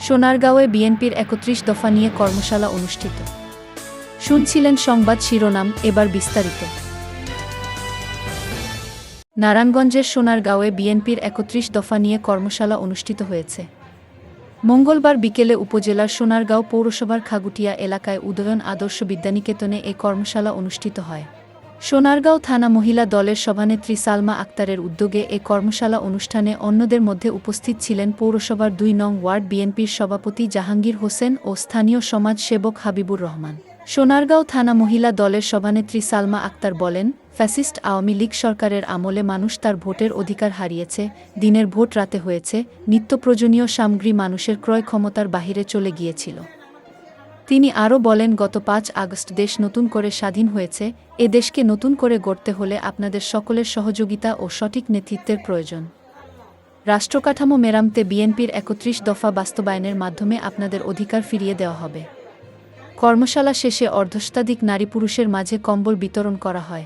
সোনারগাঁওয়ে বিএনপির ৩১ দফা নিয়ে কর্মশালা অনুষ্ঠিত। শুনছিলেন সংবাদ শিরোনাম, এবার বিস্তারিত। নারায়ণগঞ্জের সোনারগাঁওয়ে বিএনপির ৩১ দফা নিয়ে কর্মশালা অনুষ্ঠিত হয়েছে। মঙ্গলবার বিকেলে উপজেলার সোনারগাঁও পৌরসভার খাগুটিয়া এলাকায় উদয়ন আদর্শ বিদ্যানিকেতনে এ কর্মশালা অনুষ্ঠিত হয়। সোনারগাঁও থানা মহিলা দলের সভানেত্রী সালমা আক্তারের উদ্যোগে এ কর্মশালা অনুষ্ঠানে অন্যদের মধ্যে উপস্থিত ছিলেন পৌরসভার ২ নং ওয়ার্ড বিএনপির সভাপতি জাহাঙ্গীর হোসেন ও স্থানীয় সমাজ সেবক হাবিবুর রহমান। সোনারগাঁও থানা মহিলা দলের সভানেত্রী সালমা আক্তার বলেন, ফ্যাসিস্ট আওয়ামী লীগ সরকারের আমলে মানুষ তার ভোটের অধিকার হারিয়েছে, দিনের ভোট রাতে হয়েছে, নিত্য প্রয়োজনীয় সামগ্রী মানুষের ক্রয় ক্ষমতার বাহিরে চলে গিয়েছিল। তিনি আরও বলেন, গত ৫ আগস্ট দেশ নতুন করে স্বাধীন হয়েছে, এ দেশকে নতুন করে গড়তে হলে আপনাদের সকলের সহযোগিতা ও সঠিক নেতৃত্বের প্রয়োজন। রাষ্ট্রকাঠামো মেরামতে বিএনপির ৩১ দফা বাস্তবায়নের মাধ্যমে আপনাদের অধিকার ফিরিয়ে দেওয়া হবে। কর্মশালা শেষে অর্ধশতাধিক নারী পুরুষের মাঝে কম্বল বিতরণ করা হয়।